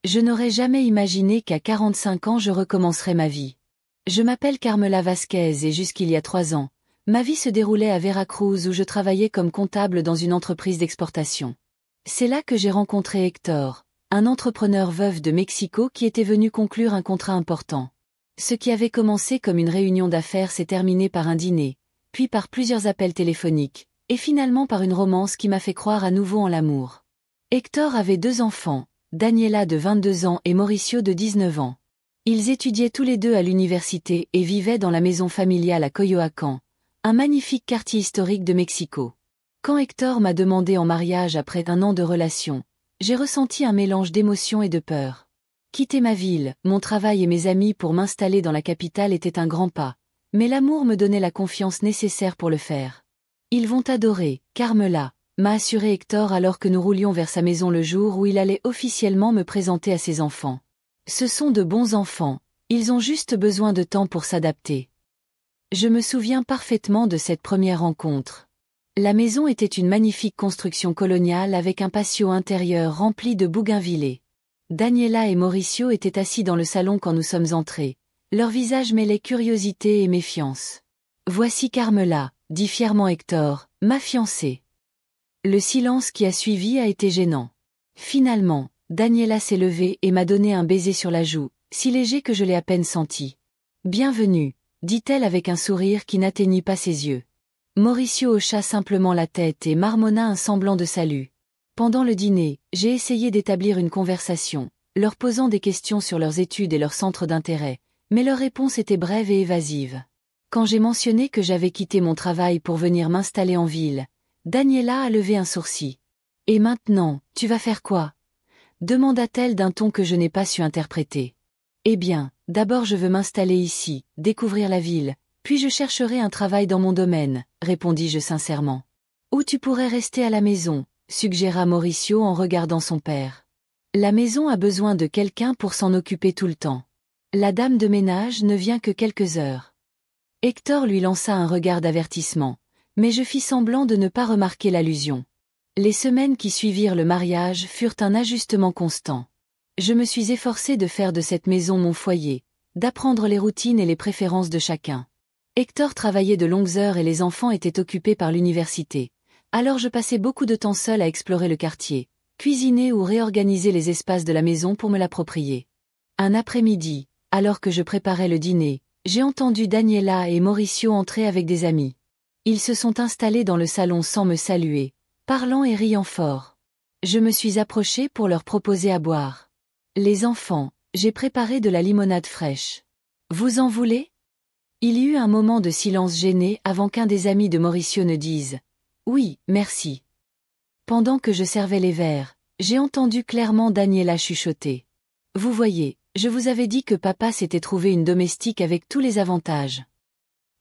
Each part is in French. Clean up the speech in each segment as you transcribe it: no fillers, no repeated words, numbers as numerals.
Je n'aurais jamais imaginé qu'à 45 ans je recommencerais ma vie. Je m'appelle Carmela Vasquez et jusqu'il y a 3 ans, ma vie se déroulait à Veracruz où je travaillais comme comptable dans une entreprise d'exportation. C'est là que j'ai rencontré Héctor, un entrepreneur veuf de Mexico qui était venu conclure un contrat important. Ce qui avait commencé comme une réunion d'affaires s'est terminé par un dîner, puis par plusieurs appels téléphoniques, et finalement par une romance qui m'a fait croire à nouveau en l'amour. Héctor avait 2 enfants, Daniela de 22 ans et Mauricio de 19 ans. Ils étudiaient tous les deux à l'université et vivaient dans la maison familiale à Coyoacán, un magnifique quartier historique de Mexico. Quand Héctor m'a demandé en mariage après 1 an de relation, j'ai ressenti un mélange d'émotion et de peur. Quitter ma ville, mon travail et mes amis pour m'installer dans la capitale était un grand pas, mais l'amour me donnait la confiance nécessaire pour le faire. Ils vont t'adorer, Carmela, m'a assuré Héctor alors que nous roulions vers sa maison le jour où il allait officiellement me présenter à ses enfants. Ce sont de bons enfants, ils ont juste besoin de temps pour s'adapter. Je me souviens parfaitement de cette première rencontre. La maison était une magnifique construction coloniale avec un patio intérieur rempli de bougainvillées. Daniela et Mauricio étaient assis dans le salon quand nous sommes entrés. Leur visage mêlait curiosité et méfiance. « Voici Carmela », dit fièrement Héctor, « ma fiancée. » Le silence qui a suivi a été gênant. Finalement, Daniela s'est levée et m'a donné un baiser sur la joue, si léger que je l'ai à peine senti. « Bienvenue », dit-elle avec un sourire qui n'atteignit pas ses yeux. Mauricio hocha simplement la tête et marmonna un semblant de salut. Pendant le dîner, j'ai essayé d'établir une conversation, leur posant des questions sur leurs études et leurs centres d'intérêt, mais leurs réponses étaient brèves et évasives. Quand j'ai mentionné que j'avais quitté mon travail pour venir m'installer en ville, Daniela a levé un sourcil. « Et maintenant, tu vas faire quoi ?» demanda-t-elle d'un ton que je n'ai pas su interpréter. « Eh bien, d'abord je veux m'installer ici, découvrir la ville, puis je chercherai un travail dans mon domaine, répondis-je sincèrement. « Ou tu pourrais rester à la maison, suggéra Mauricio en regardant son père. La maison a besoin de quelqu'un pour s'en occuper tout le temps. La dame de ménage ne vient que quelques heures. Héctor lui lança un regard d'avertissement, mais je fis semblant de ne pas remarquer l'allusion. Les semaines qui suivirent le mariage furent un ajustement constant. Je me suis efforcé de faire de cette maison mon foyer, d'apprendre les routines et les préférences de chacun. Héctor travaillait de longues heures et les enfants étaient occupés par l'université. Alors je passais beaucoup de temps seul à explorer le quartier, cuisiner ou réorganiser les espaces de la maison pour me l'approprier. Un après-midi, alors que je préparais le dîner, j'ai entendu Daniela et Mauricio entrer avec des amis. Ils se sont installés dans le salon sans me saluer, parlant et riant fort. Je me suis approché pour leur proposer à boire. Les enfants, j'ai préparé de la limonade fraîche. Vous en voulez ? Il y eut un moment de silence gêné avant qu'un des amis de Mauricio ne dise « Oui, merci ». Pendant que je servais les verres, j'ai entendu clairement Daniela chuchoter. « Vous voyez, je vous avais dit que papa s'était trouvé une domestique avec tous les avantages. »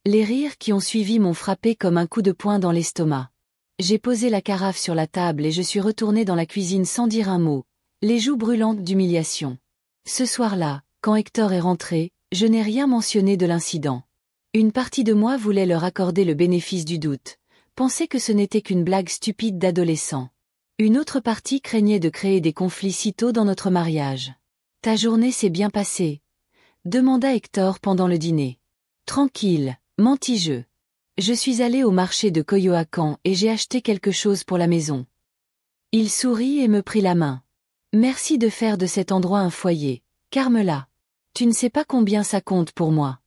Les rires qui ont suivi m'ont frappé comme un coup de poing dans l'estomac. J'ai posé la carafe sur la table et je suis retourné dans la cuisine sans dire un mot, les joues brûlantes d'humiliation. Ce soir-là, quand Héctor est rentré, je n'ai rien mentionné de l'incident. Une partie de moi voulait leur accorder le bénéfice du doute, penser que ce n'était qu'une blague stupide d'adolescent. Une autre partie craignait de créer des conflits si tôt dans notre mariage. « Ta journée s'est bien passée ?» demanda Héctor pendant le dîner. « Tranquille, mentis-je. Je suis allé au marché de Coyoacán et j'ai acheté quelque chose pour la maison. » Il sourit et me prit la main. « Merci de faire de cet endroit un foyer, Carmela. Tu ne sais pas combien ça compte pour moi. »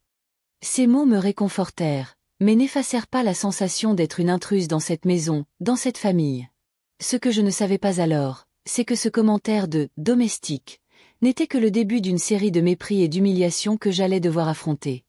Ces mots me réconfortèrent, mais n'effacèrent pas la sensation d'être une intruse dans cette maison, dans cette famille. Ce que je ne savais pas alors, c'est que ce commentaire de « domestique » n'était que le début d'une série de mépris et d'humiliations que j'allais devoir affronter.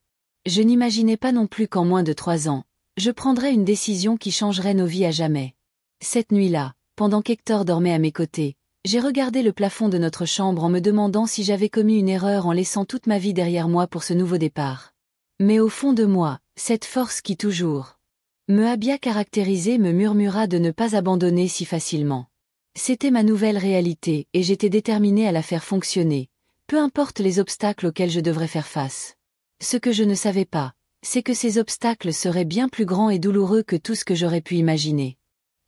Je n'imaginais pas non plus qu'en moins de 3 ans, je prendrais une décision qui changerait nos vies à jamais. Cette nuit-là, pendant qu'Héctor dormait à mes côtés, j'ai regardé le plafond de notre chambre en me demandant si j'avais commis une erreur en laissant toute ma vie derrière moi pour ce nouveau départ. Mais au fond de moi, cette force qui toujours me a bien caractérisé me murmura de ne pas abandonner si facilement. C'était ma nouvelle réalité et j'étais déterminé à la faire fonctionner, peu importe les obstacles auxquels je devrais faire face. Ce que je ne savais pas, c'est que ces obstacles seraient bien plus grands et douloureux que tout ce que j'aurais pu imaginer.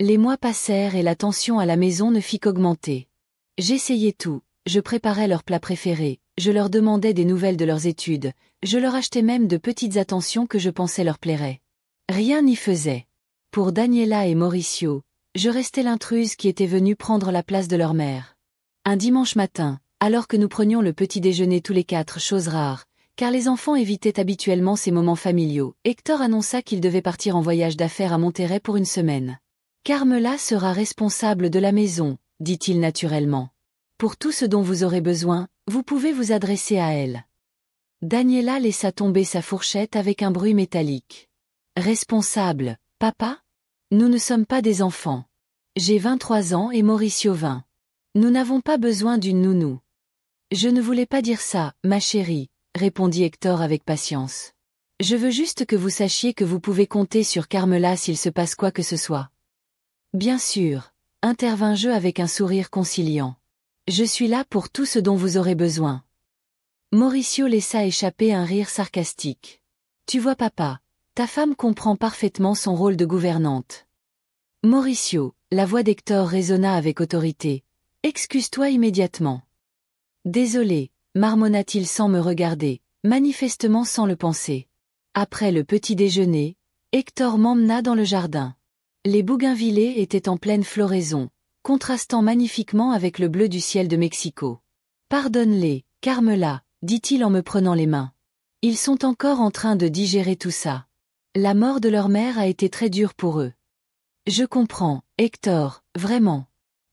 Les mois passèrent et la tension à la maison ne fit qu'augmenter. J'essayais tout, je préparais leurs plats préférés, je leur demandais des nouvelles de leurs études, je leur achetais même de petites attentions que je pensais leur plairaient. Rien n'y faisait. Pour Daniela et Mauricio, je restais l'intruse qui était venue prendre la place de leur mère. Un dimanche matin, alors que nous prenions le petit déjeuner tous les quatre, chose rare, car les enfants évitaient habituellement ces moments familiaux, Hector annonça qu'il devait partir en voyage d'affaires à Monterrey pour une semaine. « Carmela sera responsable de la maison », dit-il naturellement. « Pour tout ce dont vous aurez besoin, vous pouvez vous adresser à elle. » Daniela laissa tomber sa fourchette avec un bruit métallique. « Responsable, papa ? Nous ne sommes pas des enfants. J'ai 23 ans et Mauricio 20. Nous n'avons pas besoin d'une nounou. » « Je ne voulais pas dire ça, ma chérie, » répondit Hector avec patience. « Je veux juste que vous sachiez que vous pouvez compter sur Carmela s'il se passe quoi que ce soit. »« Bien sûr, » intervint-je avec un sourire conciliant. « Je suis là pour tout ce dont vous aurez besoin. » Mauricio laissa échapper un rire sarcastique. « Tu vois papa, ta femme comprend parfaitement son rôle de gouvernante. »« Mauricio, » la voix d'Hector résonna avec autorité, « excuse-toi immédiatement. » « Désolé, » marmonna-t-il sans me regarder, manifestement sans le penser. Après le petit déjeuner, Hector m'emmena dans le jardin. Les bougainvillées étaient en pleine floraison, contrastant magnifiquement avec le bleu du ciel de Mexico. « Pardonne-les, Carmela, » dit-il en me prenant les mains. « Ils sont encore en train de digérer tout ça. La mort de leur mère a été très dure pour eux. »« Je comprends, Hector, vraiment.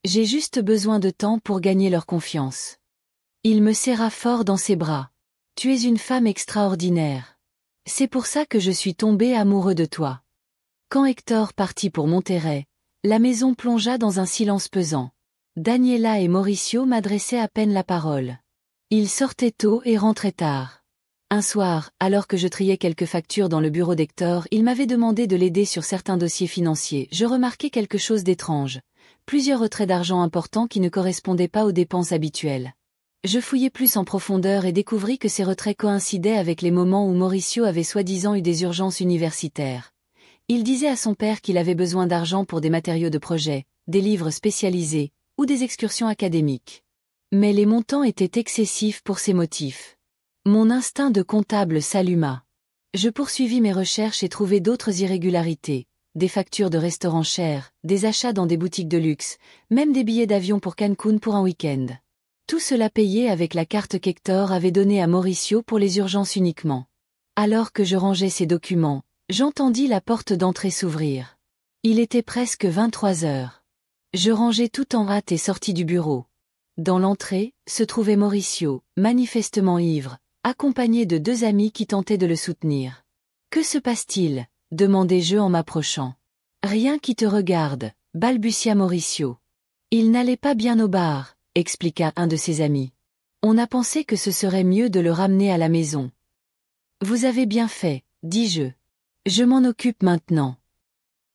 J'ai juste besoin de temps pour gagner leur confiance. » Il me serra fort dans ses bras. « Tu es une femme extraordinaire. C'est pour ça que je suis tombé amoureux de toi. » Quand Hector partit pour Monterrey, la maison plongea dans un silence pesant. Daniela et Mauricio m'adressaient à peine la parole. Ils sortaient tôt et rentraient tard. Un soir, alors que je triais quelques factures dans le bureau d'Hector, il m'avait demandé de l'aider sur certains dossiers financiers. Je remarquai quelque chose d'étrange. Plusieurs retraits d'argent importants qui ne correspondaient pas aux dépenses habituelles. Je fouillai plus en profondeur et découvris que ces retraits coïncidaient avec les moments où Mauricio avait soi-disant eu des urgences universitaires. Il disait à son père qu'il avait besoin d'argent pour des matériaux de projet, des livres spécialisés, ou des excursions académiques. Mais les montants étaient excessifs pour ces motifs. Mon instinct de comptable s'alluma. Je poursuivis mes recherches et trouvai d'autres irrégularités, des factures de restaurants chers, des achats dans des boutiques de luxe, même des billets d'avion pour Cancun pour un week-end. Tout cela payé avec la carte qu'Hector avait donnée à Mauricio pour les urgences uniquement. Alors que je rangeais ces documents, j'entendis la porte d'entrée s'ouvrir. Il était presque 23 heures. Je rangeai tout en hâte et sortis du bureau. Dans l'entrée, se trouvait Mauricio, manifestement ivre, accompagné de 2 amis qui tentaient de le soutenir. « Que se passe-t-il » demandai-je en m'approchant. « Rien qui te regarde » balbutia Mauricio. « Il n'allait pas bien au bar » expliqua un de ses amis. « On a pensé que ce serait mieux de le ramener à la maison. »« Vous avez bien fait, » dis-je. « Je m'en occupe maintenant. »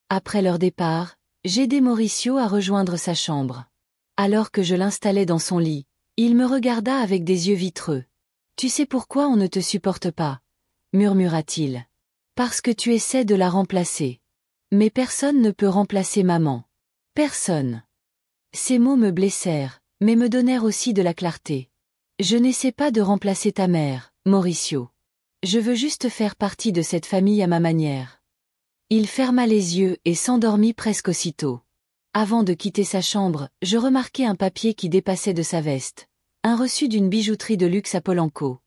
Après leur départ, j'aidai Mauricio à rejoindre sa chambre. Alors que je l'installais dans son lit, il me regarda avec des yeux vitreux. « Tu sais pourquoi on ne te supporte pas » murmura-t-il. « Parce que tu essaies de la remplacer. Mais personne ne peut remplacer maman. Personne. » Ces mots me blessèrent, mais me donnèrent aussi de la clarté. Je n'essaie pas de remplacer ta mère, Mauricio. Je veux juste faire partie de cette famille à ma manière. Il ferma les yeux et s'endormit presque aussitôt. Avant de quitter sa chambre, je remarquai un papier qui dépassait de sa veste. Un reçu d'une bijouterie de luxe à Polanco.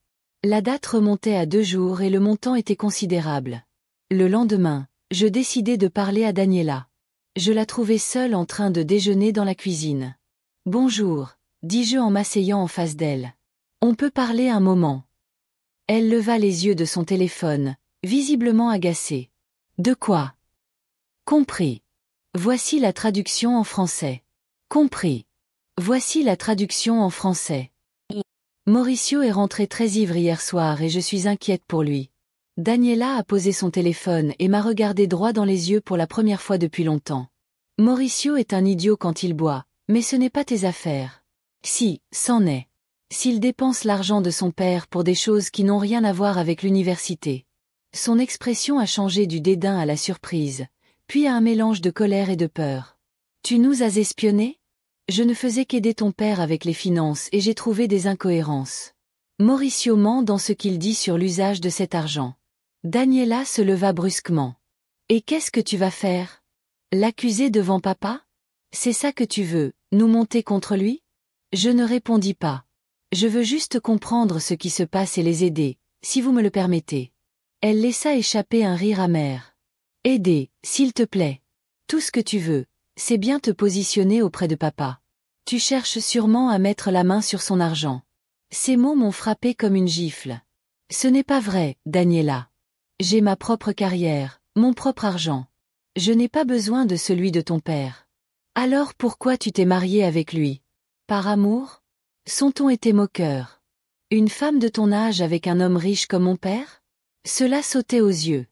La date remontait à 2 jours et le montant était considérable. Le lendemain, je décidai de parler à Daniela. Je la trouvai seule en train de déjeuner dans la cuisine. « Bonjour » dis-je en m'asseyant en face d'elle. « On peut parler un moment ?» Elle leva les yeux de son téléphone, visiblement agacée. « De quoi ?»« Compris. Voici la traduction en français. »« Compris. Voici la traduction en français. » Mauricio est rentré très ivre hier soir et je suis inquiète pour lui. Daniela a posé son téléphone et m'a regardé droit dans les yeux pour la première fois depuis longtemps. « Mauricio est un idiot quand il boit, mais ce n'est pas tes affaires. » Si, c'en est. S'il dépense l'argent de son père pour des choses qui n'ont rien à voir avec l'université. Son expression a changé du dédain à la surprise, puis à un mélange de colère et de peur. « Tu nous as espionnés ?» Je ne faisais qu'aider ton père avec les finances et j'ai trouvé des incohérences. Mauricio ment dans ce qu'il dit sur l'usage de cet argent. Daniela se leva brusquement. Et qu'est-ce que tu vas faire? L'accuser devant papa? C'est ça que tu veux, nous monter contre lui? Je ne répondis pas. Je veux juste comprendre ce qui se passe et les aider, si vous me le permettez. Elle laissa échapper un rire amer. Aider, s'il te plaît. Tout ce que tu veux, c'est bien te positionner auprès de papa. Tu cherches sûrement à mettre la main sur son argent. Ces mots m'ont frappé comme une gifle. Ce n'est pas vrai, Daniela. J'ai ma propre carrière, mon propre argent. Je n'ai pas besoin de celui de ton père. Alors pourquoi tu t'es mariée avec lui? Par amour? Son ton était moqueur. Une femme de ton âge avec un homme riche comme mon père? Cela sautait aux yeux.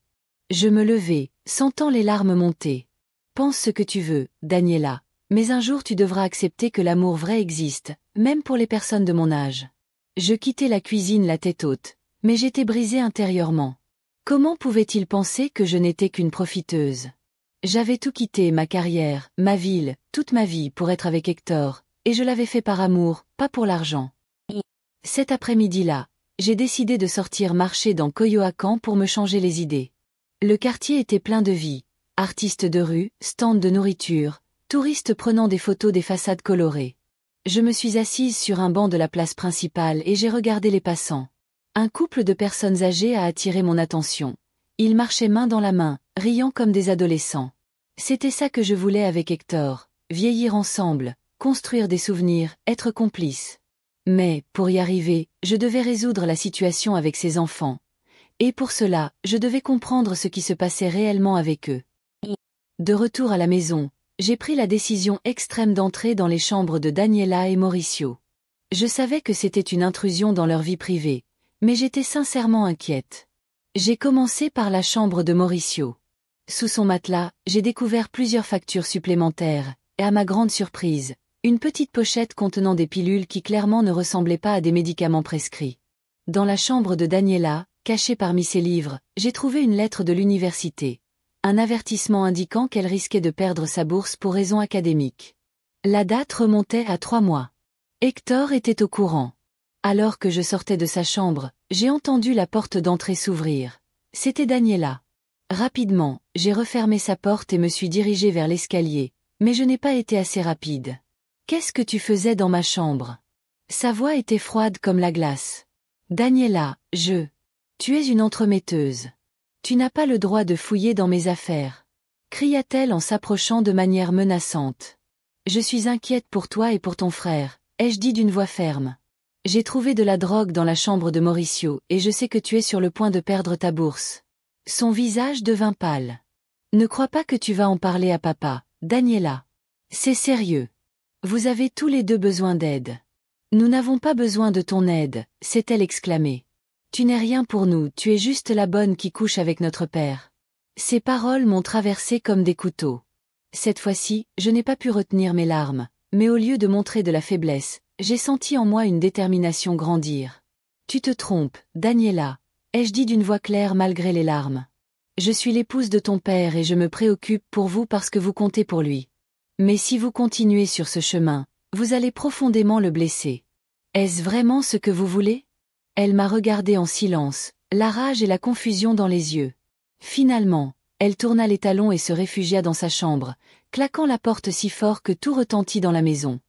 Je me levai, sentant les larmes monter. Pense ce que tu veux, Daniela, mais un jour tu devras accepter que l'amour vrai existe, même pour les personnes de mon âge. Je quittai la cuisine la tête haute, mais j'étais brisée intérieurement. Comment pouvait-il penser que je n'étais qu'une profiteuse? J'avais tout quitté, ma carrière, ma ville, toute ma vie pour être avec Hector, et je l'avais fait par amour, pas pour l'argent. Cet après-midi-là, j'ai décidé de sortir marcher dans Coyoacán pour me changer les idées. Le quartier était plein de vie, artistes de rue, stands de nourriture, touristes prenant des photos des façades colorées. Je me suis assise sur un banc de la place principale et j'ai regardé les passants. Un couple de personnes âgées a attiré mon attention. Ils marchaient main dans la main, riant comme des adolescents. C'était ça que je voulais avec Hector, vieillir ensemble, construire des souvenirs, être complices. Mais, pour y arriver, je devais résoudre la situation avec ses enfants. Et pour cela, je devais comprendre ce qui se passait réellement avec eux. De retour à la maison, j'ai pris la décision extrême d'entrer dans les chambres de Daniela et Mauricio. Je savais que c'était une intrusion dans leur vie privée, mais j'étais sincèrement inquiète. J'ai commencé par la chambre de Mauricio. Sous son matelas, j'ai découvert plusieurs factures supplémentaires, et à ma grande surprise, une petite pochette contenant des pilules qui clairement ne ressemblaient pas à des médicaments prescrits. Dans la chambre de Daniela, cachée parmi ses livres, j'ai trouvé une lettre de l'université. Un avertissement indiquant qu'elle risquait de perdre sa bourse pour raisons académiques. La date remontait à 3 mois. Hector était au courant. Alors que je sortais de sa chambre, j'ai entendu la porte d'entrée s'ouvrir. C'était Daniela. Rapidement, j'ai refermé sa porte et me suis dirigée vers l'escalier, mais je n'ai pas été assez rapide. Qu'est-ce que tu faisais dans ma chambre? Sa voix était froide comme la glace. Daniela, Tu es une entremetteuse. Tu n'as pas le droit de fouiller dans mes affaires. Cria-t-elle en s'approchant de manière menaçante. Je suis inquiète pour toi et pour ton frère, ai-je dit d'une voix ferme. J'ai trouvé de la drogue dans la chambre de Mauricio et je sais que tu es sur le point de perdre ta bourse. Son visage devint pâle. Ne crois pas que tu vas en parler à papa, Daniela. C'est sérieux. Vous avez tous les deux besoin d'aide. Nous n'avons pas besoin de ton aide, s'est-elle exclamée. Tu n'es rien pour nous, tu es juste la bonne qui couche avec notre père. Ces paroles m'ont traversé comme des couteaux. Cette fois-ci, je n'ai pas pu retenir mes larmes, mais au lieu de montrer de la faiblesse, j'ai senti en moi une détermination grandir. Tu te trompes, Daniela, ai-je dit d'une voix claire malgré les larmes. Je suis l'épouse de ton père et je me préoccupe pour vous parce que vous comptez pour lui. Mais si vous continuez sur ce chemin, vous allez profondément le blesser. Est-ce vraiment ce que vous voulez? Elle m'a regardé en silence, la rage et la confusion dans les yeux. Finalement, elle tourna les talons et se réfugia dans sa chambre, claquant la porte si fort que tout retentit dans la maison.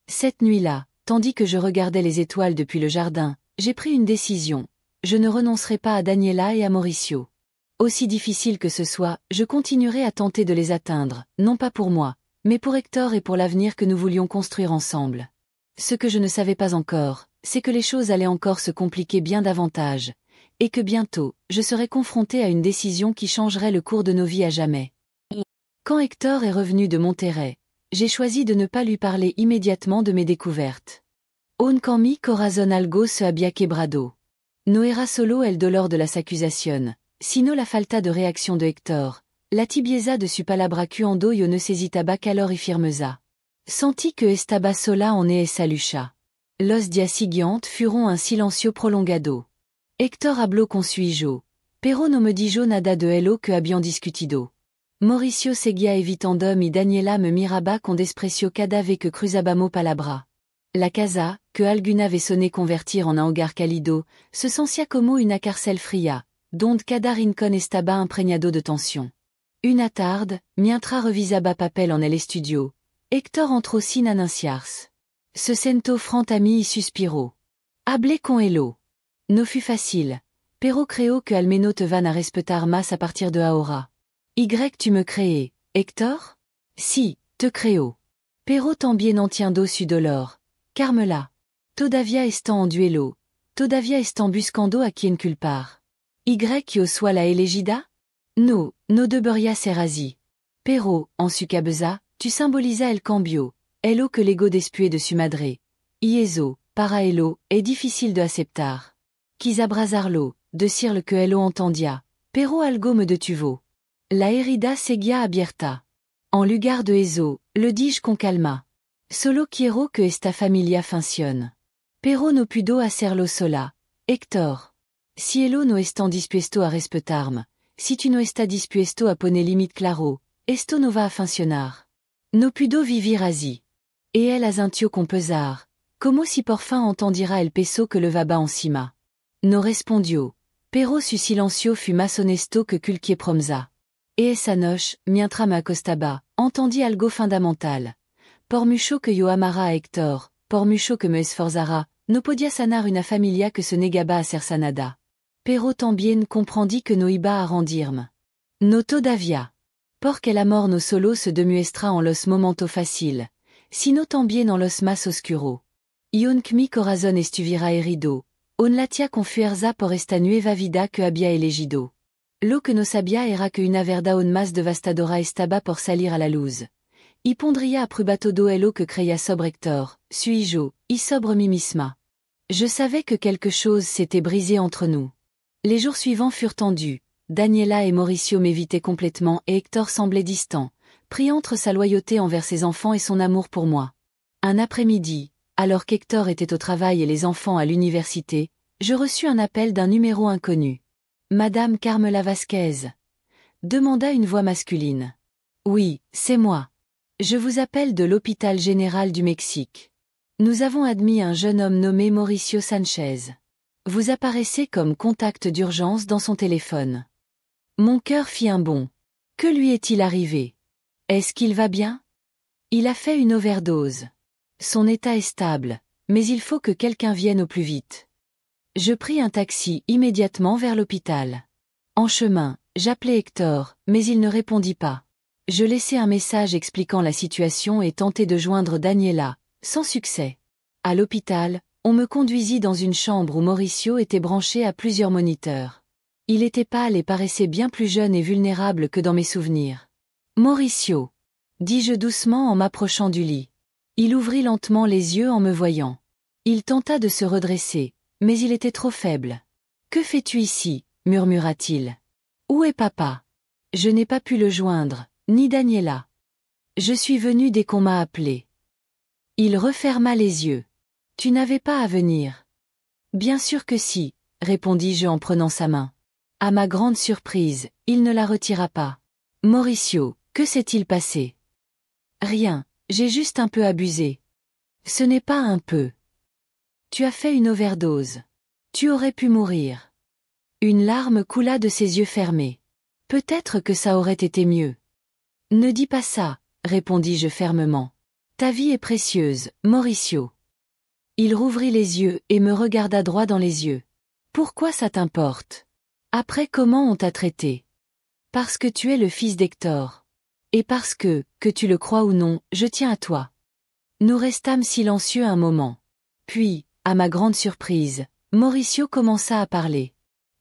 Cette nuit-là, tandis que je regardais les étoiles depuis le jardin, j'ai pris une décision. Je ne renoncerai pas à Daniela et à Mauricio. Aussi difficile que ce soit, je continuerai à tenter de les atteindre, non pas pour moi, mais pour Hector et pour l'avenir que nous voulions construire ensemble. Ce que je ne savais pas encore, c'est que les choses allaient encore se compliquer bien davantage, et que bientôt, je serais confrontée à une décision qui changerait le cours de nos vies à jamais. Quand Hector est revenu de Monterrey, j'ai choisi de ne pas lui parler immédiatement de mes découvertes. On cammi corazon algo se había quebrado. No era solo el dolor de las acusación, sino la falta de réaction de Hector, la tibieza de su palabra cuando yo necesitaba calor y firmeza. Senti que estaba sola en esa lucha. Los días siguientes fueron un silencio prolongado. Hector habló con su hijo, pero no me dijo nada de lo que habían discutido. Mauricio seguia evitandum y Daniela me miraba con desprecio cada vez que cruzabamo palabra. La casa, que alguna vez sonné convertir en un hangar cálido, se sentia como una cárcel fría, donde cada rincón estaba impregnado de tensión. Una tarde, mientras revisaba papel en el estudio, Héctor entró sin anunciarse. Se sentó front a mí y suspiró. Hablé con Elo. No fut facile, pero creo que al menos te van a respetar más a partir de ahora. Tu me crees, Héctor? Si, te creo. Pero también entiendo su dolor, Carmela. Todavía están en duelo, todavía están buscando a quien culpar. Yo soy la elegida? No, no debería ser así. Pero, en su cabeza, tu simbolisa el cambio, Elo que l'ego después de su madre. Y eso, para Elo, es difícil de aceptar. Quis abrazarlo, decirle que Elo entendía, pero algo me detuvo. La herida seguía abierta. En lugar de eso, le dije con calma. Solo quiero que esta familia funcione. Pero no puedo hacerlo sola, Héctor. Si Elo no está dispuesto a respetarme, si tu no estás dispuesto a poner límite claro, esto no va a funcionar. No puedo vivir así. Et elle asintió con pesar, como si por fin entendiera el peso que levaba encima. No respondió, pero su silencio fut más honesto que cualquier promesa. Et esa noche, mientras me acostaba, entendí algo fundamental. Por mucho que yo amara a Héctor, por mucho que me esforzara, no podía sanar una familia que se negaba a ser sanada. Pero también comprendí que no iba a rendirme. No todavía. Porque el amor no solo se demuestra en los momentos fáciles, sino también en los más oscuros. Ion mi corazón estuviera herido, on latia con fuerza por esta nueva vida que había elegido. Lo que no sabía era que una verdad aún más devastadora estaba por salir a la luz. Y pondría a prueba todo lo que creía sobre Héctor, su hijo, y sobre mí misma. Je savais que quelque chose s'était brisé entre nous. Les jours suivants furent tendus. Daniela et Mauricio m'évitaient complètement et Héctor semblait distant, pris entre sa loyauté envers ses enfants et son amour pour moi. Un après-midi, alors qu'Héctor était au travail et les enfants à l'université, je reçus un appel d'un numéro inconnu. Madame Carmela Vasquez, demanda une voix masculine. Oui, c'est moi. Je vous appelle de l'hôpital général du Mexique. Nous avons admis un jeune homme nommé Mauricio Sanchez. Vous apparaissez comme contact d'urgence dans son téléphone. Mon cœur fit un bond. Que lui est-il arrivé? Est-ce qu'il va bien? Il a fait une overdose. Son état est stable, mais il faut que quelqu'un vienne au plus vite. Je pris un taxi immédiatement vers l'hôpital. En chemin, j'appelai Héctor, mais il ne répondit pas. Je laissai un message expliquant la situation et tentai de joindre Daniela, sans succès. À l'hôpital, on me conduisit dans une chambre où Mauricio était branché à plusieurs moniteurs. Il était pâle et paraissait bien plus jeune et vulnérable que dans mes souvenirs. Mauricio, dis-je doucement en m'approchant du lit. Il ouvrit lentement les yeux en me voyant. Il tenta de se redresser, mais il était trop faible. Que fais-tu ici? Murmura-t-il. Où est papa? Je n'ai pas pu le joindre, ni Daniela. Je suis venu dès qu'on m'a appelé. Il referma les yeux. Tu n'avais pas à venir. Bien sûr que si, répondis-je en prenant sa main. À ma grande surprise, il ne la retira pas. Mauricio, que s'est-il passé? Rien, j'ai juste un peu abusé. Ce n'est pas un peu. Tu as fait une overdose. Tu aurais pu mourir. Une larme coula de ses yeux fermés. Peut-être que ça aurait été mieux. Ne dis pas ça, répondis-je fermement. Ta vie est précieuse, Mauricio. Il rouvrit les yeux et me regarda droit dans les yeux. Pourquoi ça t'importe? Après comment on t'a traité? Parce que tu es le fils d'Héctor. Et parce que tu le crois ou non, je tiens à toi. Nous restâmes silencieux un moment. Puis, à ma grande surprise, Mauricio commença à parler.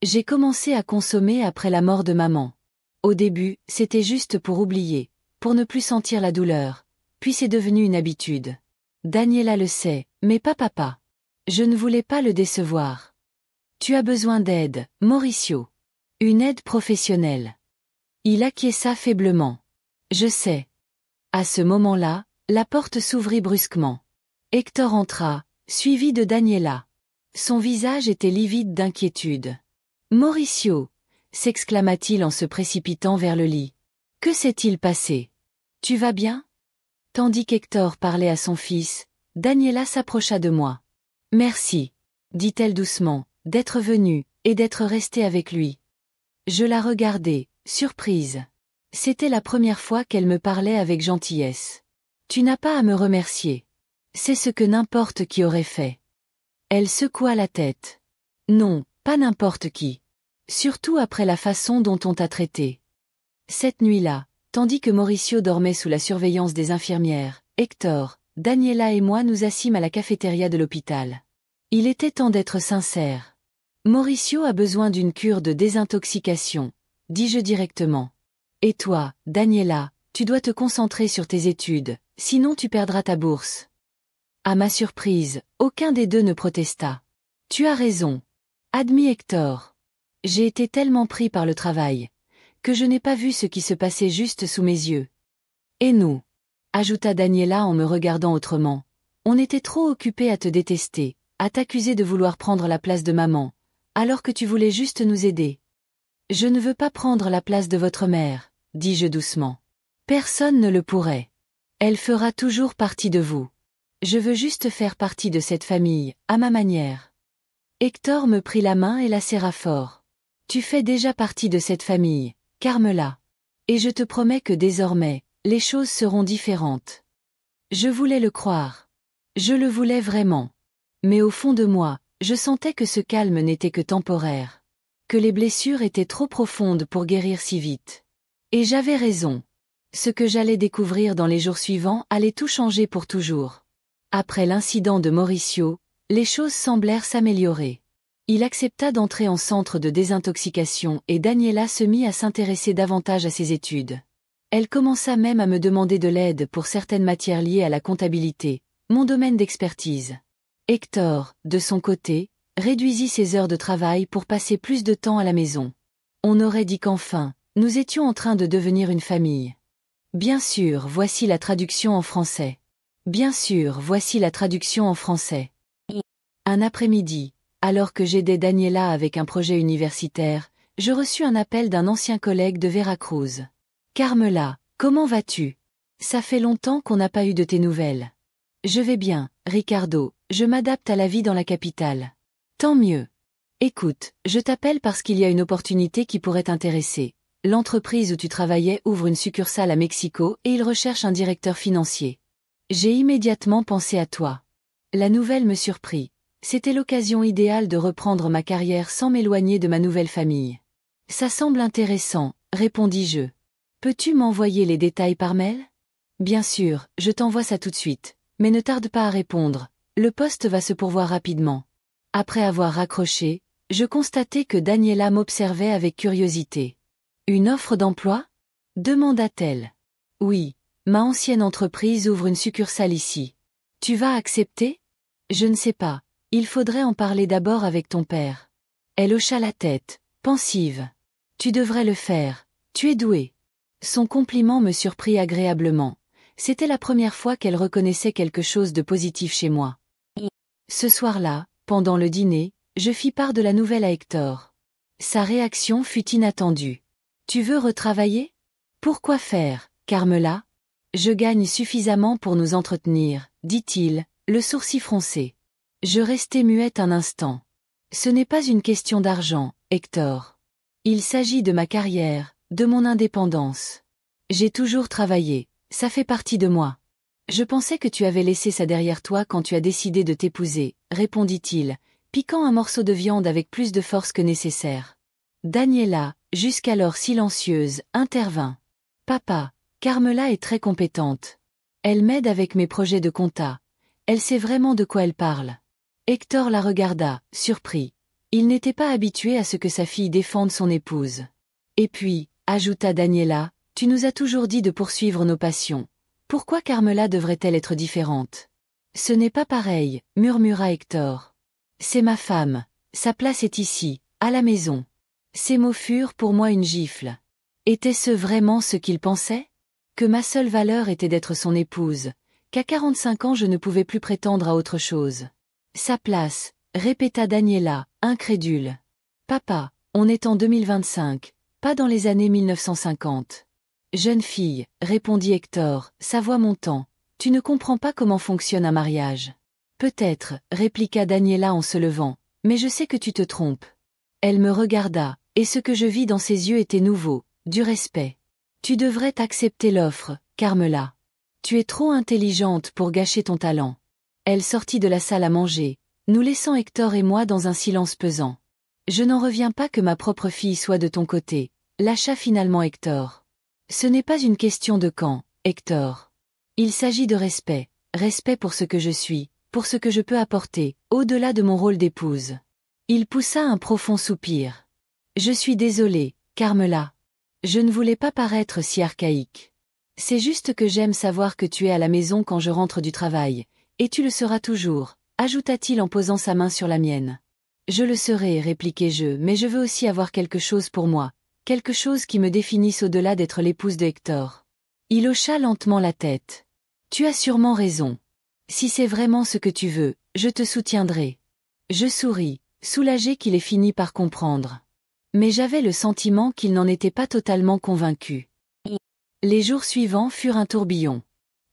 J'ai commencé à consommer après la mort de maman. Au début, c'était juste pour oublier, pour ne plus sentir la douleur. Puis c'est devenu une habitude. Daniela le sait, mais pas papa. Je ne voulais pas le décevoir. Tu as besoin d'aide, Mauricio. Une aide professionnelle. Il acquiesça faiblement. Je sais. À ce moment-là, la porte s'ouvrit brusquement. Héctor entra, suivi de Daniela. Son visage était livide d'inquiétude. Mauricio, s'exclama-t-il en se précipitant vers le lit. Que s'est-il passé? Tu vas bien? Tandis qu'Hector parlait à son fils, Daniela s'approcha de moi. Merci, dit-elle doucement, d'être venue, et d'être restée avec lui. Je la regardai, surprise. C'était la première fois qu'elle me parlait avec gentillesse. Tu n'as pas à me remercier. C'est ce que n'importe qui aurait fait. Elle secoua la tête. Non, pas n'importe qui. Surtout après la façon dont on t'a traité. Cette nuit-là, tandis que Mauricio dormait sous la surveillance des infirmières, Hector, Daniela et moi nous assîmes à la cafétéria de l'hôpital. Il était temps d'être sincère. Mauricio a besoin d'une cure de désintoxication, dis-je directement. Et toi, Daniela, tu dois te concentrer sur tes études, sinon tu perdras ta bourse. À ma surprise, aucun des deux ne protesta. Tu as raison. Admis Hector. J'ai été tellement pris par le travail, que je n'ai pas vu ce qui se passait juste sous mes yeux. Et nous, ajouta Daniela en me regardant autrement, on était trop occupés à te détester, à t'accuser de vouloir prendre la place de maman, alors que tu voulais juste nous aider. Je ne veux pas prendre la place de votre mère, dis-je doucement. Personne ne le pourrait. Elle fera toujours partie de vous. Je veux juste faire partie de cette famille, à ma manière. Hector me prit la main et la serra fort. Tu fais déjà partie de cette famille, Carmela. Et je te promets que désormais, les choses seront différentes. Je voulais le croire. Je le voulais vraiment. Mais au fond de moi, je sentais que ce calme n'était que temporaire. Que les blessures étaient trop profondes pour guérir si vite. Et j'avais raison. Ce que j'allais découvrir dans les jours suivants allait tout changer pour toujours. Après l'incident de Mauricio, les choses semblèrent s'améliorer. Il accepta d'entrer en centre de désintoxication et Daniela se mit à s'intéresser davantage à ses études. Elle commença même à me demander de l'aide pour certaines matières liées à la comptabilité, mon domaine d'expertise. Hector, de son côté, réduisit ses heures de travail pour passer plus de temps à la maison. On aurait dit qu'enfin, nous étions en train de devenir une famille. Bien sûr, voici la traduction en français. Bien sûr, voici la traduction en français. Un après-midi, alors que j'aidais Daniela avec un projet universitaire, je reçus un appel d'un ancien collègue de Veracruz. Carmela, comment vas-tu? Ça fait longtemps qu'on n'a pas eu de tes nouvelles. Je vais bien, Ricardo, je m'adapte à la vie dans la capitale. Tant mieux. Écoute, je t'appelle parce qu'il y a une opportunité qui pourrait t'intéresser. L'entreprise où tu travaillais ouvre une succursale à Mexico et il recherche un directeur financier. J'ai immédiatement pensé à toi. La nouvelle me surprit. C'était l'occasion idéale de reprendre ma carrière sans m'éloigner de ma nouvelle famille. Ça semble intéressant, répondis-je. Peux-tu m'envoyer les détails par mail? Bien sûr, je t'envoie ça tout de suite, mais ne tarde pas à répondre, le poste va se pourvoir rapidement. Après avoir raccroché, je constatai que Daniela m'observait avec curiosité. Une offre d'emploi? Demanda-t-elle. Oui, ma ancienne entreprise ouvre une succursale ici. Tu vas accepter? Je ne sais pas, il faudrait en parler d'abord avec ton père. Elle hocha la tête, pensive. Tu devrais le faire, tu es douée. Son compliment me surprit agréablement. C'était la première fois qu'elle reconnaissait quelque chose de positif chez moi. Ce soir-là, pendant le dîner, je fis part de la nouvelle à Hector. Sa réaction fut inattendue. Tu veux retravailler? Pourquoi faire, Carmela? Je gagne suffisamment pour nous entretenir, dit-il, le sourcil froncé. Je restai muette un instant. Ce n'est pas une question d'argent, Hector. Il s'agit de ma carrière, de mon indépendance. J'ai toujours travaillé, ça fait partie de moi. Je pensais que tu avais laissé ça derrière toi quand tu as décidé de t'épouser, répondit-il, piquant un morceau de viande avec plus de force que nécessaire. Daniela, jusqu'alors silencieuse, intervint. Papa, Carmela est très compétente. Elle m'aide avec mes projets de compta. Elle sait vraiment de quoi elle parle. Hector la regarda, surpris. Il n'était pas habitué à ce que sa fille défende son épouse. Et puis, ajouta Daniela, tu nous as toujours dit de poursuivre nos passions. Pourquoi Carmela devrait-elle être différente? Ce n'est pas pareil, murmura Hector. C'est ma femme, sa place est ici, à la maison. Ces mots furent pour moi une gifle. Était-ce vraiment ce qu'il pensait? Que ma seule valeur était d'être son épouse, qu'à 45 ans je ne pouvais plus prétendre à autre chose. Sa place, répéta Daniela, incrédule. Papa, on est en 2025, pas dans les années 1950. Jeune fille, répondit Hector, sa voix montant, tu ne comprends pas comment fonctionne un mariage. Peut-être, répliqua Daniela en se levant, mais je sais que tu te trompes. Elle me regarda, et ce que je vis dans ses yeux était nouveau, du respect. Tu devrais accepter l'offre, Carmela. Tu es trop intelligente pour gâcher ton talent. Elle sortit de la salle à manger, nous laissant Hector et moi dans un silence pesant. Je n'en reviens pas que ma propre fille soit de ton côté, lâcha finalement Hector. Ce n'est pas une question de quand, Hector. Il s'agit de respect, respect pour ce que je suis, pour ce que je peux apporter, au-delà de mon rôle d'épouse. Il poussa un profond soupir. Je suis désolée, Carmela. Je ne voulais pas paraître si archaïque. C'est juste que j'aime savoir que tu es à la maison quand je rentre du travail, et tu le seras toujours, ajouta-t-il en posant sa main sur la mienne. Je le serai, répliquai-je, mais je veux aussi avoir quelque chose pour moi, quelque chose qui me définisse au-delà d'être l'épouse de Hector. Il hocha lentement la tête. Tu as sûrement raison. Si c'est vraiment ce que tu veux, je te soutiendrai. Je souris, soulagé qu'il ait fini par comprendre. Mais j'avais le sentiment qu'il n'en était pas totalement convaincu. Les jours suivants furent un tourbillon.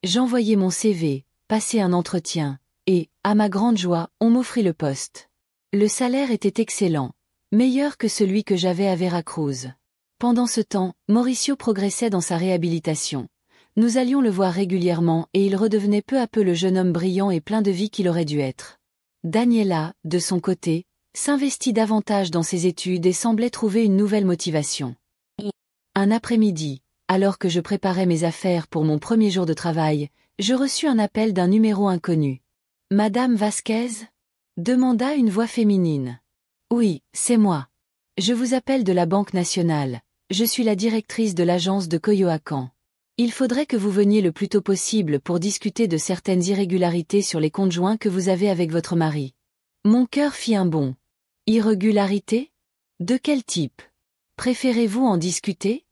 J'envoyai mon CV, passai un entretien, et, à ma grande joie, on m'offrit le poste. Le salaire était excellent, meilleur que celui que j'avais à Veracruz. Pendant ce temps, Mauricio progressait dans sa réhabilitation. Nous allions le voir régulièrement et il redevenait peu à peu le jeune homme brillant et plein de vie qu'il aurait dû être. Daniela, de son côté, s'investit davantage dans ses études et semblait trouver une nouvelle motivation. Un après-midi, alors que je préparais mes affaires pour mon premier jour de travail, je reçus un appel d'un numéro inconnu. « Madame Vasquez ?» demanda une voix féminine. « Oui, c'est moi. Je vous appelle de la Banque nationale. Je suis la directrice de l'agence de Coyoacán. Il faudrait que vous veniez le plus tôt possible pour discuter de certaines irrégularités sur les comptes joints que vous avez avec votre mari. » Mon cœur fit un bond. « Irrégularités ? De quel type ? Préférez-vous en discuter ? »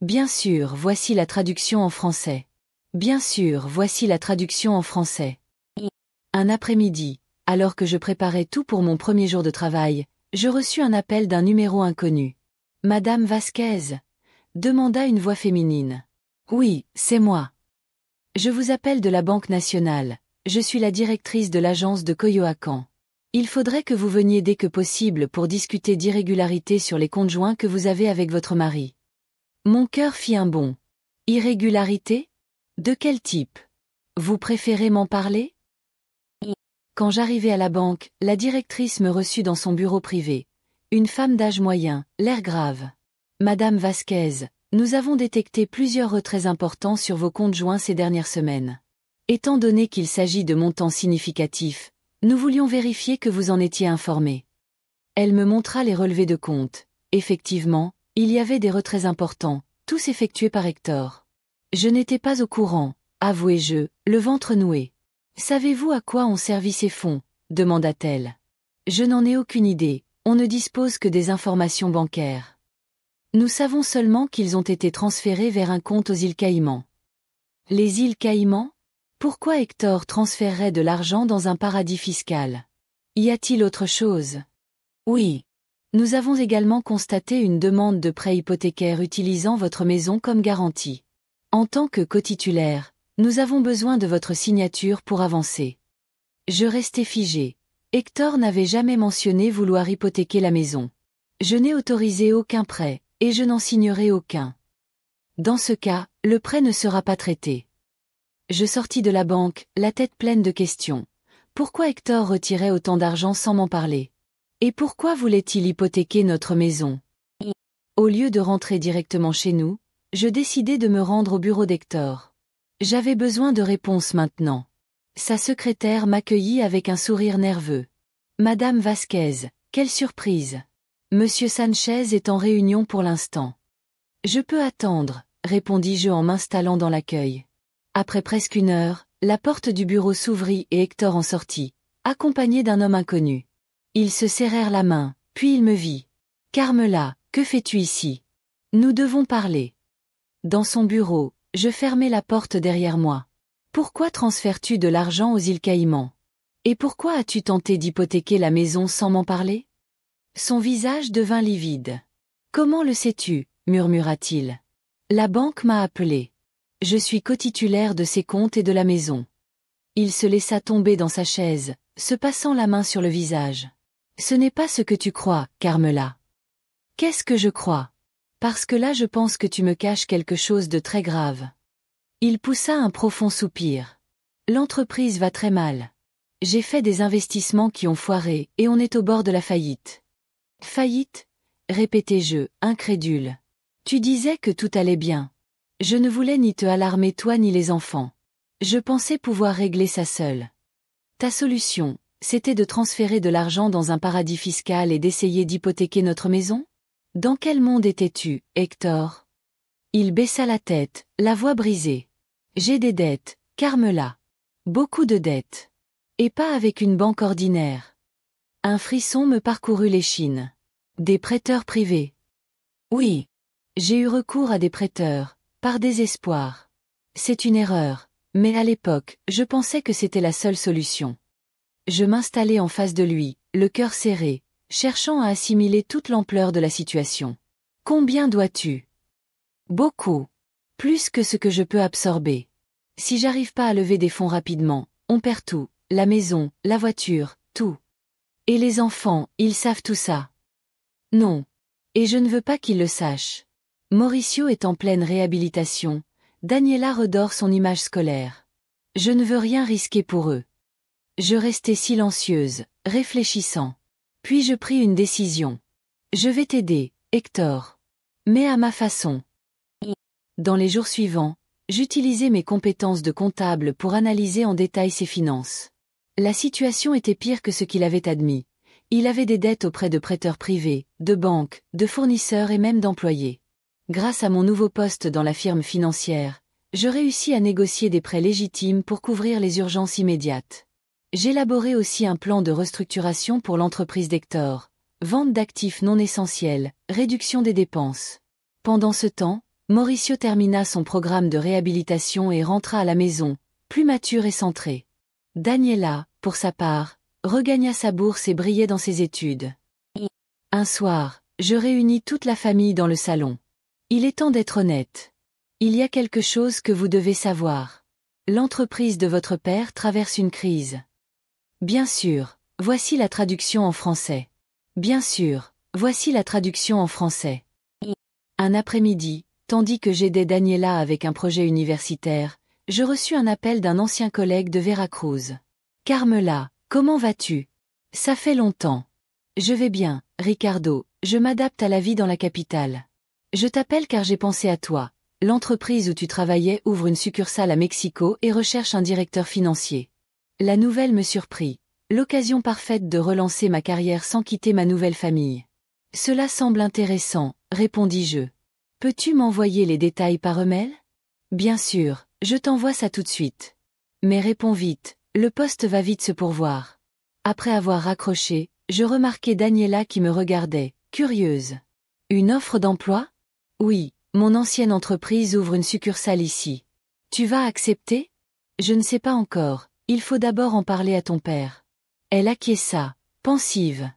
Bien sûr, voici la traduction en français. Bien sûr, voici la traduction en français. Un après-midi, alors que je préparais tout pour mon premier jour de travail, je reçus un appel d'un numéro inconnu. « Madame Vasquez ?» demanda une voix féminine. « Oui, c'est moi. Je vous appelle de la Banque nationale. Je suis la directrice de l'agence de Coyoacán. Il faudrait que vous veniez dès que possible pour discuter d'irrégularités sur les comptes joints que vous avez avec votre mari. » Mon cœur fit un bond. « Irrégularités ? De quel type ? Vous préférez m'en parler ? » Quand j'arrivai à la banque, la directrice me reçut dans son bureau privé. Une femme d'âge moyen, l'air grave. « Madame Vasquez, nous avons détecté plusieurs retraits importants sur vos comptes joints ces dernières semaines. Étant donné qu'il s'agit de montants significatifs, nous voulions vérifier que vous en étiez informé. » Elle me montra les relevés de compte. Effectivement, il y avait des retraits importants, tous effectués par Hector. Je n'étais pas au courant, avouai-je, le ventre noué. « Savez-vous à quoi ont servi ces fonds ? » demanda-t-elle. « Je n'en ai aucune idée, on ne dispose que des informations bancaires. Nous savons seulement qu'ils ont été transférés vers un compte aux îles Caïmans. » Les îles Caïmans ? Pourquoi Hector transférerait de l'argent dans un paradis fiscal ? Y a-t-il autre chose ? Oui. Nous avons également constaté une demande de prêt hypothécaire utilisant votre maison comme garantie. En tant que cotitulaire, nous avons besoin de votre signature pour avancer. Je restai figé. Hector n'avait jamais mentionné vouloir hypothéquer la maison. Je n'ai autorisé aucun prêt, et je n'en signerai aucun. Dans ce cas, le prêt ne sera pas traité. Je sortis de la banque, la tête pleine de questions. Pourquoi Hector retirait autant d'argent sans m'en parler ? Et pourquoi voulait-il hypothéquer notre maison ? Au lieu de rentrer directement chez nous, je décidai de me rendre au bureau d'Hector. J'avais besoin de réponses maintenant. Sa secrétaire m'accueillit avec un sourire nerveux. « Madame Vasquez, quelle surprise ! Monsieur Sanchez est en réunion pour l'instant. »« Je peux attendre, » répondis-je en m'installant dans l'accueil. Après presque une heure, la porte du bureau s'ouvrit et Hector en sortit, accompagné d'un homme inconnu. Ils se serrèrent la main, puis il me vit. « Carmela, que fais-tu ici ? Nous devons parler. » Dans son bureau, je fermai la porte derrière moi. « Pourquoi transfères-tu de l'argent aux îles Caïmans ? Et pourquoi as-tu tenté d'hypothéquer la maison sans m'en parler ?» Son visage devint livide. « Comment le sais-tu ? murmura-t-il. La banque m'a appelé. Je suis cotitulaire de ses comptes et de la maison. Il se laissa tomber dans sa chaise, se passant la main sur le visage. Ce n'est pas ce que tu crois, Carmela. Qu'est-ce que je crois? Parce que là je pense que tu me caches quelque chose de très grave. Il poussa un profond soupir. L'entreprise va très mal. J'ai fait des investissements qui ont foiré et on est au bord de la faillite. Faillite? Répétai-je, incrédule. Tu disais que tout allait bien. Je ne voulais ni te alarmer toi ni les enfants. Je pensais pouvoir régler ça seule. Ta solution, c'était de transférer de l'argent dans un paradis fiscal et d'essayer d'hypothéquer notre maison? Dans quel monde étais-tu, Hector? Il baissa la tête, la voix brisée. J'ai des dettes, Carmela. Beaucoup de dettes. Et pas avec une banque ordinaire. Un frisson me parcourut l'échine. Des prêteurs privés. Oui. J'ai eu recours à des prêteurs, par désespoir. C'est une erreur, mais à l'époque, je pensais que c'était la seule solution. Je m'installai en face de lui, le cœur serré, cherchant à assimiler toute l'ampleur de la situation. Combien dois-tu? Beaucoup. Plus que ce que je peux absorber. Si j'arrive pas à lever des fonds rapidement, on perd tout, la maison, la voiture, tout. Et les enfants, ils savent tout ça. Non. Et je ne veux pas qu'ils le sachent. Mauricio est en pleine réhabilitation, Daniela redore son image scolaire. Je ne veux rien risquer pour eux. Je restai silencieuse, réfléchissant. Puis je pris une décision. Je vais t'aider, Hector. Mais à ma façon. Dans les jours suivants, j'utilisai mes compétences de comptable pour analyser en détail ses finances. La situation était pire que ce qu'il avait admis. Il avait des dettes auprès de prêteurs privés, de banques, de fournisseurs et même d'employés. Grâce à mon nouveau poste dans la firme financière, je réussis à négocier des prêts légitimes pour couvrir les urgences immédiates. J'élaborai aussi un plan de restructuration pour l'entreprise d'Hector, vente d'actifs non essentiels, réduction des dépenses. Pendant ce temps, Mauricio termina son programme de réhabilitation et rentra à la maison, plus mature et centré. Daniela, pour sa part, regagna sa bourse et brillait dans ses études. Un soir, je réunis toute la famille dans le salon. Il est temps d'être honnête. Il y a quelque chose que vous devez savoir. L'entreprise de votre père traverse une crise. Bien sûr, voici la traduction en français. Bien sûr, voici la traduction en français. Un après-midi, tandis que j'aidais Daniela avec un projet universitaire, je reçus un appel d'un ancien collègue de Veracruz. Carmela, comment vas-tu? Ça fait longtemps. Je vais bien, Ricardo, je m'adapte à la vie dans la capitale. Je t'appelle car j'ai pensé à toi. L'entreprise où tu travaillais ouvre une succursale à Mexico et recherche un directeur financier. La nouvelle me surprit. L'occasion parfaite de relancer ma carrière sans quitter ma nouvelle famille. Cela semble intéressant, répondis-je. Peux-tu m'envoyer les détails par email? Bien sûr, je t'envoie ça tout de suite. Mais réponds vite, le poste va vite se pourvoir. Après avoir raccroché, je remarquai Daniela qui me regardait, curieuse. Une offre d'emploi? Oui, mon ancienne entreprise ouvre une succursale ici. Tu vas accepter? Je ne sais pas encore, il faut d'abord en parler à ton père. Elle acquiesça, pensive.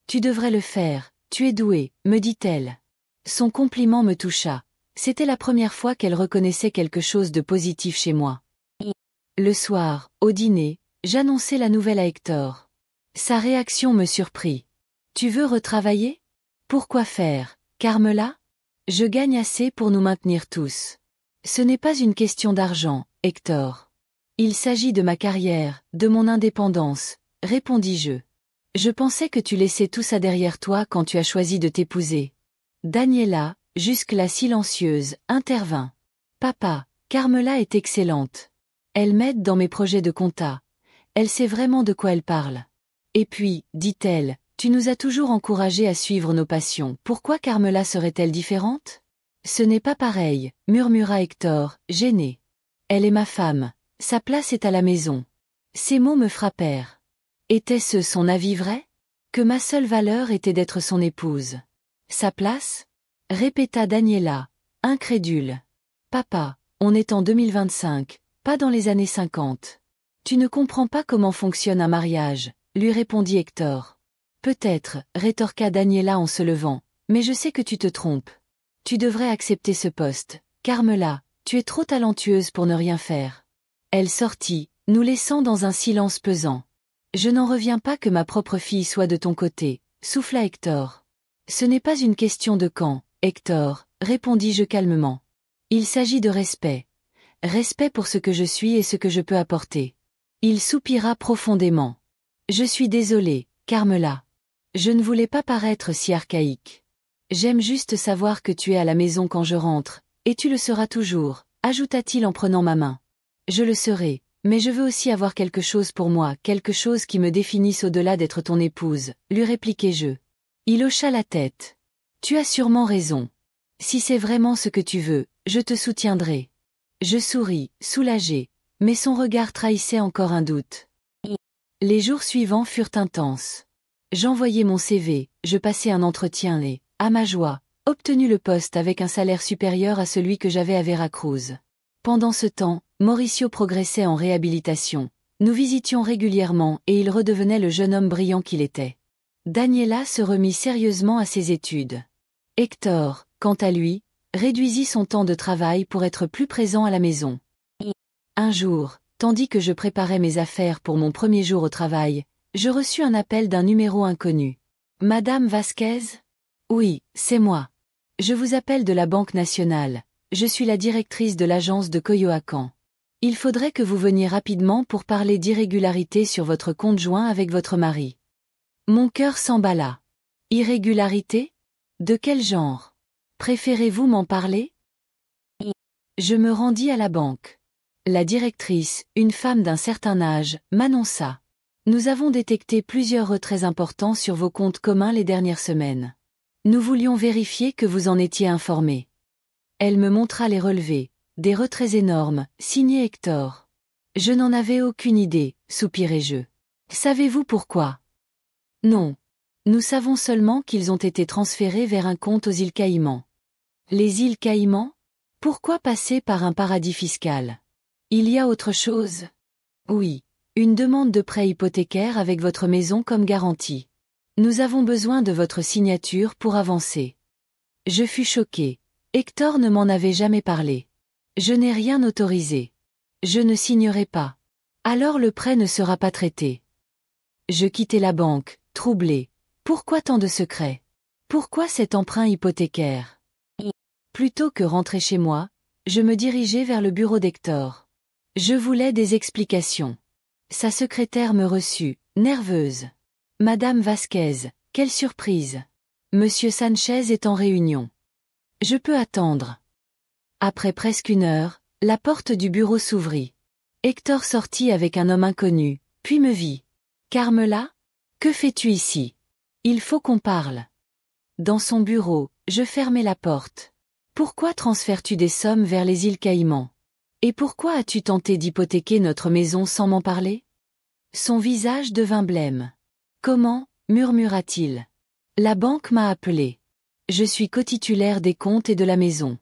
Tu devrais le faire, tu es douée, me dit-elle. Son compliment me toucha. C'était la première fois qu'elle reconnaissait quelque chose de positif chez moi. Le soir, au dîner, j'annonçai la nouvelle à Hector. Sa réaction me surprit. Tu veux retravailler? Pourquoi faire, Carmela? Je gagne assez pour nous maintenir tous. Ce n'est pas une question d'argent, Hector. Il s'agit de ma carrière, de mon indépendance, répondis-je. Je pensais que tu laissais tout ça derrière toi quand tu as choisi de t'épouser. Daniela, jusque-là silencieuse, intervint. Papa, Carmela est excellente. Elle m'aide dans mes projets de compta. Elle sait vraiment de quoi elle parle. Et puis, dit-elle, tu nous as toujours encouragés à suivre nos passions. Pourquoi Carmela serait-elle différente? Ce n'est pas pareil, murmura Hector, gêné. Elle est ma femme. Sa place est à la maison. Ces mots me frappèrent. Était-ce son avis vrai? Que ma seule valeur était d'être son épouse. Sa place? Répéta Daniela, incrédule. Papa, on est en 2025, pas dans les années 50. Tu ne comprends pas comment fonctionne un mariage, lui répondit Hector. Peut-être, rétorqua Daniela en se levant, mais je sais que tu te trompes. Tu devrais accepter ce poste, Carmela, tu es trop talentueuse pour ne rien faire. Elle sortit, nous laissant dans un silence pesant. Je n'en reviens pas que ma propre fille soit de ton côté, souffla Hector. Ce n'est pas une question de quand, Hector, répondis-je calmement. Il s'agit de respect. Respect pour ce que je suis et ce que je peux apporter. Il soupira profondément. Je suis désolé, Carmela. Je ne voulais pas paraître si archaïque. J'aime juste savoir que tu es à la maison quand je rentre, et tu le seras toujours, ajouta-t-il en prenant ma main. Je le serai, mais je veux aussi avoir quelque chose pour moi, quelque chose qui me définisse au-delà d'être ton épouse, lui répliquai-je. Il hocha la tête. Tu as sûrement raison. Si c'est vraiment ce que tu veux, je te soutiendrai. Je souris, soulagé, mais son regard trahissait encore un doute. Les jours suivants furent intenses. J'envoyai mon CV, je passai un entretien et, à ma joie, obtenu le poste avec un salaire supérieur à celui que j'avais à Veracruz. Pendant ce temps, Mauricio progressait en réhabilitation. Nous visitions régulièrement et il redevenait le jeune homme brillant qu'il était. Daniela se remit sérieusement à ses études. Hector, quant à lui, réduisit son temps de travail pour être plus présent à la maison. Un jour, tandis que je préparais mes affaires pour mon premier jour au travail, je reçus un appel d'un numéro inconnu. Madame Vasquez? Oui, c'est moi. Je vous appelle de la Banque nationale. Je suis la directrice de l'agence de Coyoacán. Il faudrait que vous veniez rapidement pour parler d'irrégularités sur votre compte joint avec votre mari. Mon cœur s'emballa. Irrégularité? De quel genre? Préférez-vous m'en parler? Je me rendis à la banque. La directrice, une femme d'un certain âge, m'annonça. Nous avons détecté plusieurs retraits importants sur vos comptes communs les dernières semaines. Nous voulions vérifier que vous en étiez informé. Elle me montra les relevés, des retraits énormes, signés Hector. Je n'en avais aucune idée, soupirai-je. Savez-vous pourquoi? Non. Nous savons seulement qu'ils ont été transférés vers un compte aux îles Caïmans. Les îles Caïmans? Pourquoi passer par un paradis fiscal? Il y a autre chose? Oui. Une demande de prêt hypothécaire avec votre maison comme garantie. Nous avons besoin de votre signature pour avancer. Je fus choqué. Hector ne m'en avait jamais parlé. Je n'ai rien autorisé. Je ne signerai pas. Alors le prêt ne sera pas traité. Je quittai la banque, troublé. Pourquoi tant de secrets? Pourquoi cet emprunt hypothécaire? Plutôt que rentrer chez moi, je me dirigeai vers le bureau d'Hector. Je voulais des explications. Sa secrétaire me reçut, nerveuse. Madame Vasquez, quelle surprise. Monsieur Sanchez est en réunion. Je peux attendre. Après presque une heure, la porte du bureau s'ouvrit. Hector sortit avec un homme inconnu, puis me vit. Carmela? Que fais-tu ici? Il faut qu'on parle. Dans son bureau, je fermai la porte. Pourquoi transfères-tu des sommes vers les îles Caïmans? Et pourquoi as-tu tenté d'hypothéquer notre maison sans m'en parler? Son visage devint blême. Comment? Murmura-t-il. La banque m'a appelé. Je suis cotitulaire des comptes et de la maison.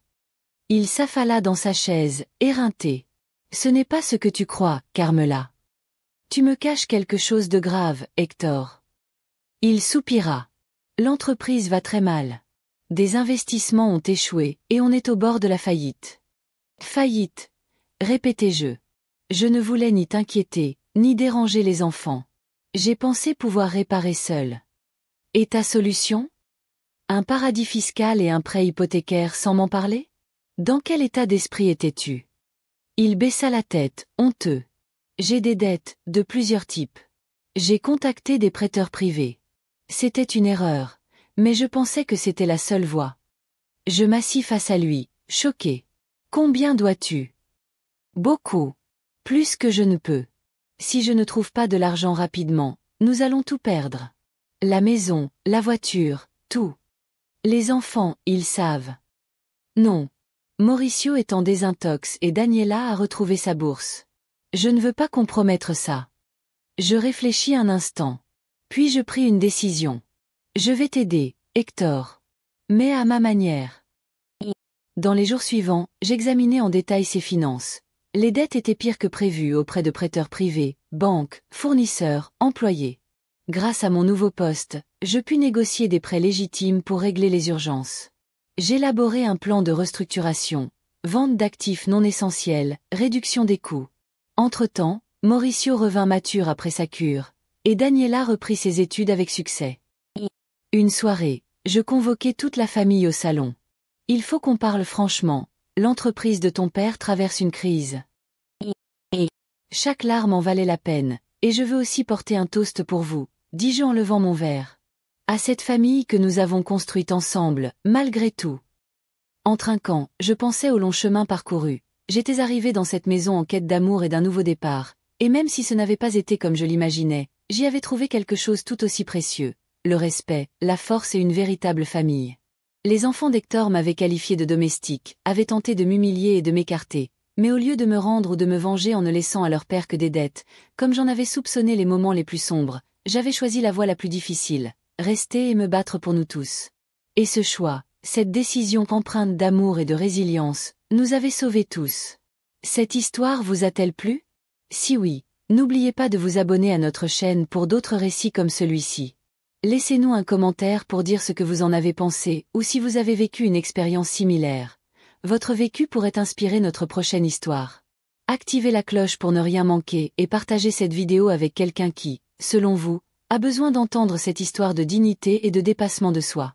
Il s'affala dans sa chaise, éreinté. Ce n'est pas ce que tu crois, Carmela. Tu me caches quelque chose de grave, Hector. Il soupira. L'entreprise va très mal. Des investissements ont échoué, et on est au bord de la faillite. Faillite, répétai-je. Je ne voulais ni t'inquiéter, ni déranger les enfants. J'ai pensé pouvoir réparer seul. Et ta solution? Un paradis fiscal et un prêt hypothécaire sans m'en parler? Dans quel état d'esprit étais-tu? Il baissa la tête, honteux. J'ai des dettes, de plusieurs types. J'ai contacté des prêteurs privés. C'était une erreur, mais je pensais que c'était la seule voie. Je m'assis face à lui, choqué. Combien dois-tu? Beaucoup. Plus que je ne peux. Si je ne trouve pas de l'argent rapidement, nous allons tout perdre. La maison, la voiture, tout. Les enfants, ils savent. Non. Mauricio est en désintox et Daniela a retrouvé sa bourse. Je ne veux pas compromettre ça. Je réfléchis un instant. Puis je pris une décision. Je vais t'aider, Hector. Mais à ma manière. Dans les jours suivants, j'examinai en détail ses finances. Les dettes étaient pires que prévues auprès de prêteurs privés, banques, fournisseurs, employés. Grâce à mon nouveau poste, je pus négocier des prêts légitimes pour régler les urgences. J'élaborai un plan de restructuration, vente d'actifs non essentiels, réduction des coûts. Entre-temps, Mauricio revint mature après sa cure, et Daniela reprit ses études avec succès. Une soirée, je convoquai toute la famille au salon. Il faut qu'on parle franchement, l'entreprise de ton père traverse une crise. Chaque larme en valait la peine, et je veux aussi porter un toast pour vous, dis-je en levant mon verre. À cette famille que nous avons construite ensemble, malgré tout. En trinquant, je pensais au long chemin parcouru. J'étais arrivé dans cette maison en quête d'amour et d'un nouveau départ, et même si ce n'avait pas été comme je l'imaginais, j'y avais trouvé quelque chose tout aussi précieux, le respect, la force et une véritable famille. Les enfants d'Hector m'avaient qualifié de domestique, avaient tenté de m'humilier et de m'écarter, mais au lieu de me rendre ou de me venger en ne laissant à leur père que des dettes, comme j'en avais soupçonné les moments les plus sombres, j'avais choisi la voie la plus difficile, rester et me battre pour nous tous. Et ce choix, cette décision empreinte d'amour et de résilience, nous avait sauvés tous. Cette histoire vous a-t-elle plu? Si oui, n'oubliez pas de vous abonner à notre chaîne pour d'autres récits comme celui-ci. Laissez-nous un commentaire pour dire ce que vous en avez pensé ou si vous avez vécu une expérience similaire. Votre vécu pourrait inspirer notre prochaine histoire. Activez la cloche pour ne rien manquer et partagez cette vidéo avec quelqu'un qui, selon vous, a besoin d'entendre cette histoire de dignité et de dépassement de soi.